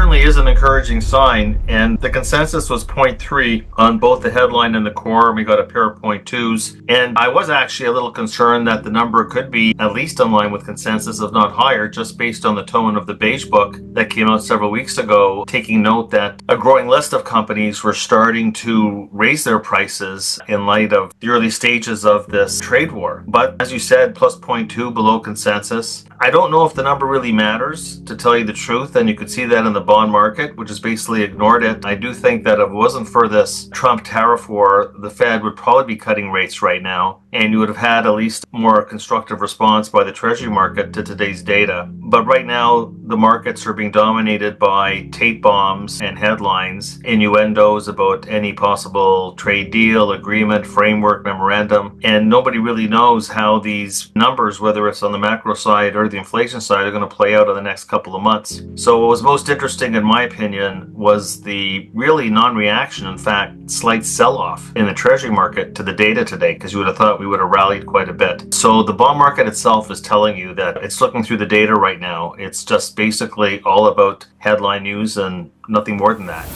certainly is an encouraging sign, and the consensus was 0.3 on both the headline and the core, and we got a pair of 0.2s. And I was actually a little concerned that the number could be at least in line with consensus, if not higher, just based on the tone of the beige book that came out several weeks ago, taking note that a growing list of companies were starting to raise their prices in light of the early stages of this trade war. But as you said, plus 0.2 below consensus. I don't know if the number really matters, to tell you the truth, and you could see that in the bond market, which has basically ignored it. I do think that if it wasn't for this Trump tariff war, the Fed would probably be cutting rates right now, and you would have had at least more constructive response by the Treasury market to today's data. But right now, the markets are being dominated by tape bombs and headlines, innuendos about any possible trade deal, agreement, framework, memorandum, and nobody really knows how these numbers, whether it's on the macro side or the inflation side, are going to play out in the next couple of months. So what was most interesting, in my opinion, was the really non-reaction, in fact, slight sell-off in the Treasury market to the data today, because you would have thought we would have rallied quite a bit. So the bond market itself is telling you that it's looking through the data right now. It's just basically all about headline news and nothing more than that.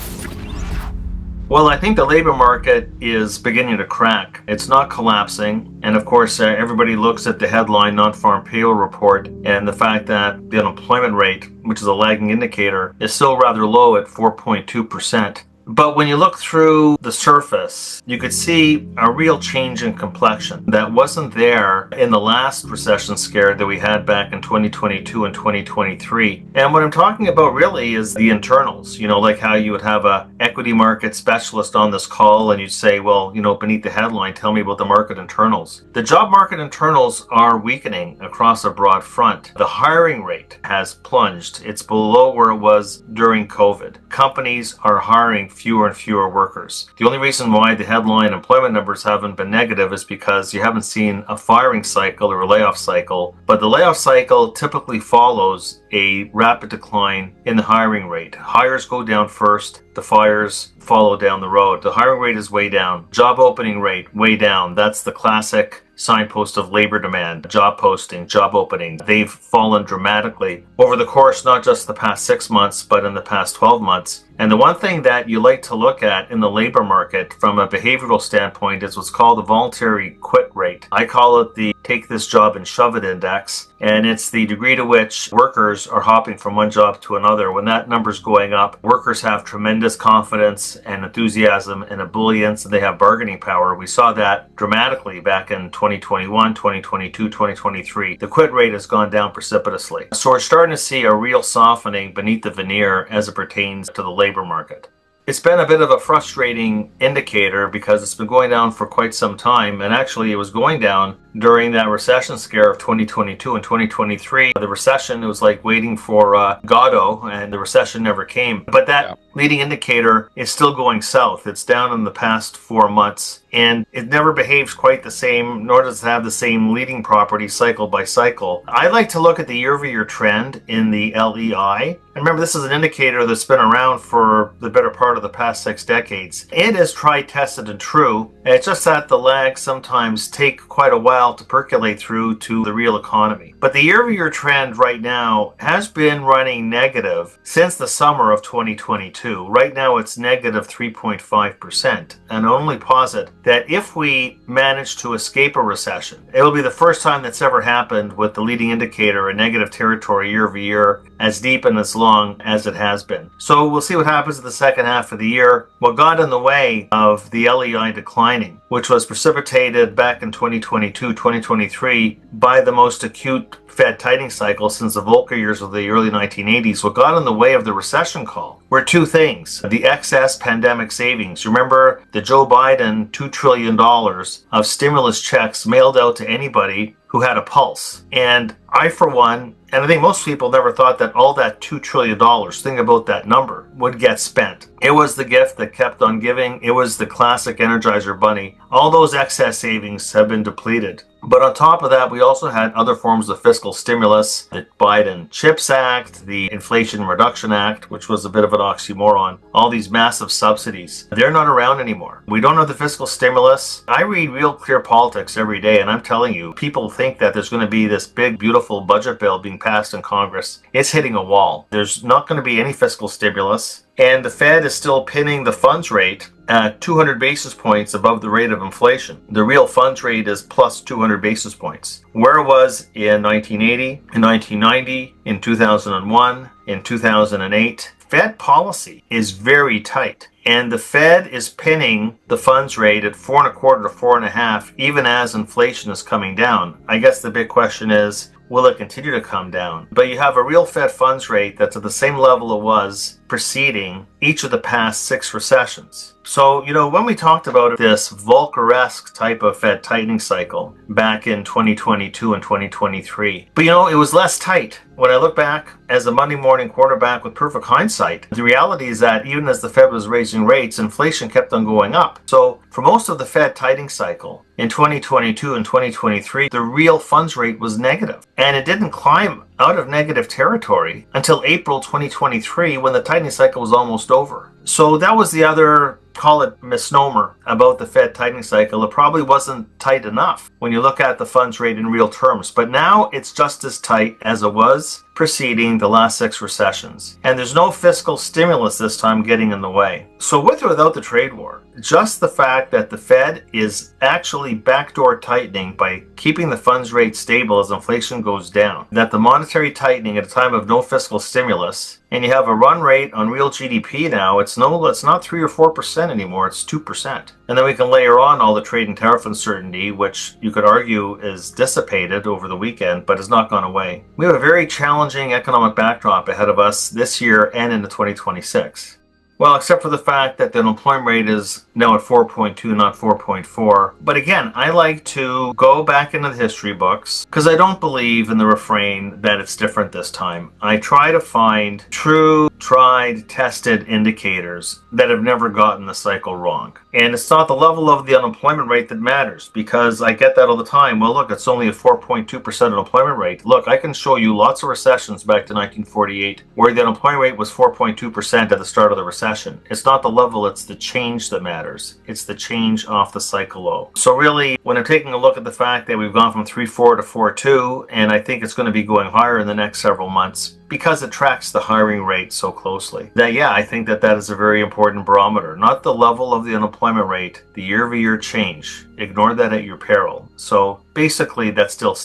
Well, I think the labor market is beginning to crack. It's not collapsing. And of course, everybody looks at the headline non-farm payroll report and the fact that the unemployment rate, which is a lagging indicator, is still rather low at 4.2%. But when you look through the surface, you could see a real change in complexion that wasn't there in the last recession scare that we had back in 2022 and 2023. And what I'm talking about really is the internals, like how you would have a equity market specialist on this call and you'd say, well, beneath the headline, tell me about the market internals. The job market internals are weakening across a broad front. The hiring rate has plunged. It's below where it was during COVID. Companies are hiring fewer and fewer workers. The only reason why the headline employment numbers haven't been negative is because you haven't seen a firing cycle or a layoff cycle, but the layoff cycle typically follows a rapid decline in the hiring rate. Hires go down first, the fires follow down the road. The hiring rate is way down. Job opening rate, way down. That's the classic signpost of labor demand. Job posting, job opening. They've fallen dramatically over the course, not just the past 6 months, but in the past 12 months. And the one thing that you like to look at in the labor market from a behavioral standpoint is what's called the voluntary quit rate. I call it the take this job and shove it index. And it's the degree to which workers are hopping from one job to another. When that number's going up, workers have tremendous confidence and enthusiasm and ebullience, and they have bargaining power. We saw that dramatically back in 2021, 2022, 2023. The quit rate has gone down precipitously. So we're starting to see a real softening beneath the veneer as it pertains to the labor market. It's been a bit of a frustrating indicator because it's been going down for quite some time, and actually it was going down during that recession scare of 2022 and 2023. The recession, it was like waiting for Godot, and the recession never came. But that leading indicator is still going south. It's down in the past 4 months, and it never behaves quite the same, nor does it have the same leading property cycle by cycle. I like to look at the year-over-year trend in the LEI. And remember, this is an indicator that's been around for the better part of the past 6 decades. It is tried, tested, and true. It's just that the lags sometimes take quite a while to percolate through to the real economy. But the year-over-year trend right now has been running negative since the summer of 2022. Right now it's negative 3.5%. And I only posit that if we manage to escape a recession, it will be the first time that's ever happened with the leading indicator in negative territory year-over-year as deep and as long as it has been. So we'll see what happens in the second half of the year. What got in the way of the LEI declining, which was precipitated back in 2022, 2023 by the most acute Fed tightening cycle since the Volcker years of the early 1980s, what got in the way of the recession call were two things. The excess pandemic savings. Remember the Joe Biden $2 trillion of stimulus checks mailed out to anybody who had a pulse. And I, for one, and I think most people never thought that all that $2 trillion, think about that number, would get spent. It was the gift that kept on giving. It was the classic Energizer Bunny. All those excess savings have been depleted. But on top of that, we also had other forms of fiscal stimulus, the Biden CHIPS Act, the Inflation Reduction Act, which was a bit of an oxymoron, all these massive subsidies. They're not around anymore. We don't have the fiscal stimulus. I read Real Clear Politics every day, and I'm telling you, people think that there's going to be this big, beautiful budget bill being passed in Congress. It's hitting a wall. There's not going to be any fiscal stimulus. And the Fed is still pinning the funds rate at 200 basis points above the rate of inflation. The real funds rate is plus 200 basis points. Where it was in 1980, in 1990, in 2001, in 2008, Fed policy is very tight. And the Fed is pinning the funds rate at 4.25 to 4.5, even as inflation is coming down. I guess the big question is, will it continue to come down? But you have a real Fed funds rate that's at the same level it was preceding each of the past 6 recessions. So, when we talked about this Volcker-esque type of Fed tightening cycle back in 2022 and 2023, but it was less tight. When I look back as a Monday morning quarterback with perfect hindsight, the reality is that even as the Fed was raising rates, inflation kept on going up. So for most of the Fed tightening cycle in 2022 and 2023, the real funds rate was negative. And it didn't climb out of negative territory until April 2023, when the tightening cycle was almost over. So that was the other, call it misnomer, about the Fed tightening cycle. It probably wasn't tight enough when you look at the funds rate in real terms. But now it's just as tight as it was preceding the last 6 recessions. And there's no fiscal stimulus this time getting in the way. So with or without the trade war, just the fact that the Fed is actually backdoor tightening by keeping the funds rate stable as inflation goes down, that the monetary tightening at a time of no fiscal stimulus, and you have a run rate on real GDP now, it's not 3 or 4% anymore, it's 2%. And then we can layer on all the trade and tariff uncertainty, which you could argue is dissipated over the weekend, but has not gone away. We have a very challenging economic backdrop ahead of us this year and into 2026. Well, except for the fact that the unemployment rate is now at 4.2, not 4.4. But again, I like to go back into the history books because I don't believe in the refrain that it's different this time. I try to find true, tried, tested indicators that have never gotten the cycle wrong. And it's not the level of the unemployment rate that matters, because I get that all the time. Well, look, it's only a 4.2% unemployment rate. Look, I can show you lots of recessions back to 1948 where the unemployment rate was 4.2% at the start of the recession. It's not the level, it's the change that matters. It's the change off the cycle low. So really, when I'm taking a look at the fact that we've gone from 3.4 to 4.2, and I think it's going to be going higher in the next several months, because it tracks the hiring rate so closely, I think that is a very important barometer. Not the level of the unemployment rate, the year-over-year change. Ignore that at your peril. So basically, that still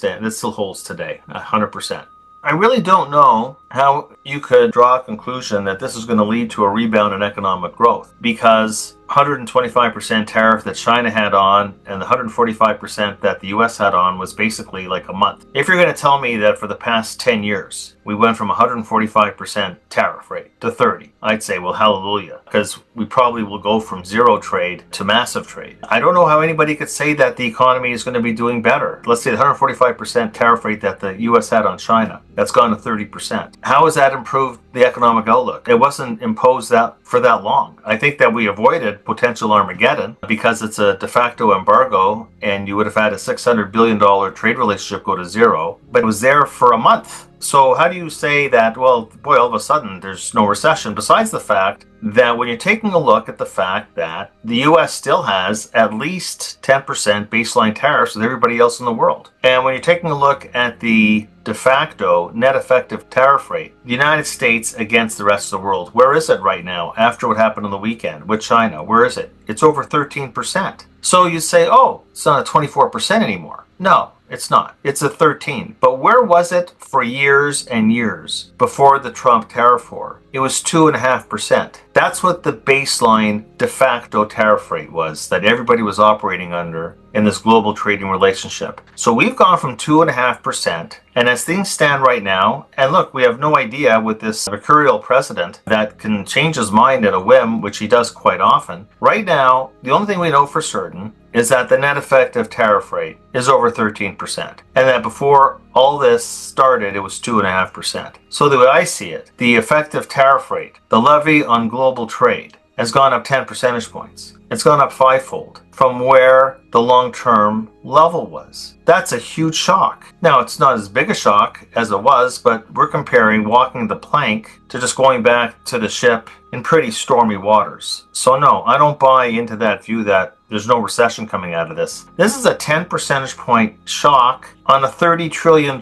holds today, 100%. I really don't know how you could draw a conclusion that this is going to lead to a rebound in economic growth, because 125% tariff that China had on and the 145% that the US had on was basically like a month. If you're going to tell me that for the past 10 years, we went from 145% tariff rate to 30, I'd say, well, hallelujah, because we probably will go from zero trade to massive trade. I don't know how anybody could say that the economy is going to be doing better. Let's say the 145% tariff rate that the US had on China, that's gone to 30%. How has that improved the economic outlook? It wasn't imposed for that long. I think that we avoided potential Armageddon because it's a de facto embargo, and you would have had a $600 billion trade relationship go to zero, but it was there for a month. So how do you say that, well, boy, all of a sudden there's no recession, besides the fact that when you're taking a look at the fact that the U.S. still has at least 10% baseline tariffs with everybody else in the world. And when you're taking a look at the de facto net effective tariff rate, the United States against the rest of the world, where is it right now after what happened on the weekend with China? Where is it? It's over 13%. So you say, oh, it's not a 24% anymore. No, it's not. It's a 13. But where was it for years and years before the Trump tariff war? It was 2.5%. That's what the baseline de facto tariff rate was that everybody was operating under in this global trading relationship. So we've gone from 2.5%, and as things stand right now, and look, we have no idea with this mercurial president that can change his mind at a whim, which he does quite often. Right now, the only thing we know for certain is that the net effective tariff rate is over 13%. And that before all this started, it was 2.5%. So the way I see it, the effective tariff rate, the levy on global trade, has gone up 10 percentage points. It's gone up fivefold from where the long-term level was. That's a huge shock. Now, it's not as big a shock as it was, but we're comparing walking the plank to just going back to the ship in pretty stormy waters. So no, I don't buy into that view that there's no recession coming out of this. This is a 10 percentage point shock on a $30 trillion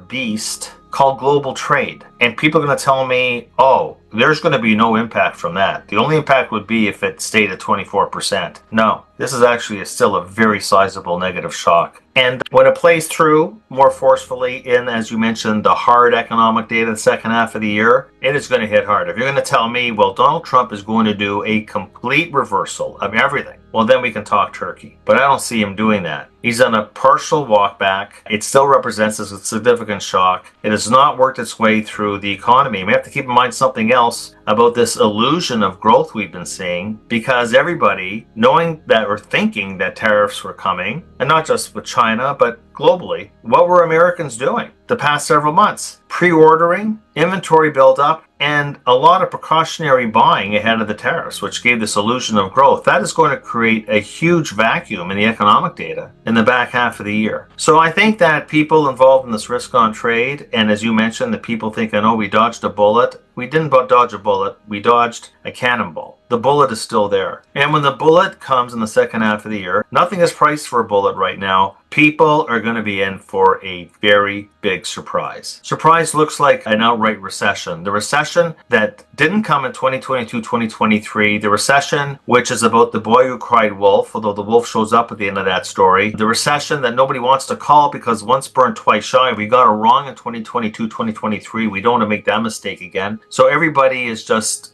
beast called global trade. And people are going to tell me, oh, there's going to be no impact from that. The only impact would be if it stayed at 24%. No, this is actually still a very sizable negative shock. And when it plays through more forcefully in, as you mentioned, the hard economic data the second half of the year, it is going to hit hard. If you're going to tell me, well, Donald Trump is going to do a complete reversal of everything, well, then we can talk turkey. But I don't see him doing that. He's on a partial walk back. It still represents a significant shock. It has not worked its way through the economy. We have to keep in mind something else about this illusion of growth we've been seeing, because everybody, knowing that or thinking that tariffs were coming, and not just with China, but globally, what were Americans doing the past several months? Pre-ordering, inventory buildup, and a lot of precautionary buying ahead of the tariffs, which gave this illusion of growth. That is going to create a huge vacuum in the economic data in the back half of the year. So I think that people involved in this risk on trade, and as you mentioned, the people thinking, oh, we dodged a bullet. We didn't dodge a bullet. We dodged a cannonball. The bullet is still there. And when the bullet comes in the second half of the year, nothing is priced for a bullet right now. People are going to be in for a very big surprise. Surprise looks like an outright recession. The recession that didn't come in 2022, 2023. The recession, which is about the boy who cried wolf, although the wolf shows up at the end of that story. The recession that nobody wants to call because once burned, twice shy. We got it wrong in 2022, 2023. We don't want to make that mistake again. So everybody is just,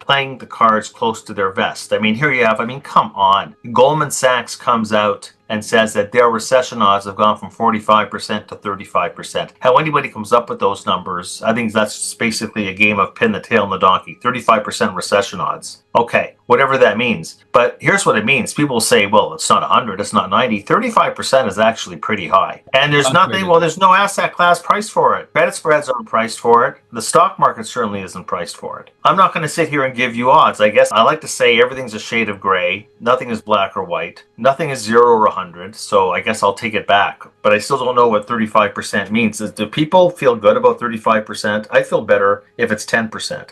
playing the cards close to their vest. Here you have, come on. Goldman Sachs comes out and says that their recession odds have gone from 45% to 35%. How anybody comes up with those numbers, I think that's just basically a game of pin the tail on the donkey. 35% recession odds. Okay, whatever that means. But here's what it means. People say, well, it's not 100, it's not 90. 35% is actually pretty high. And there's there's no asset class priced for it. Credit spreads aren't priced for it. The stock market certainly isn't priced for it. I'm not going to sit here and give you odds. I guess I like to say everything's a shade of gray. Nothing is black or white. Nothing is 0 or 100. So I guess I'll take it back. But I still don't know what 35% means. Do people feel good about 35%? I feel better if it's 10%.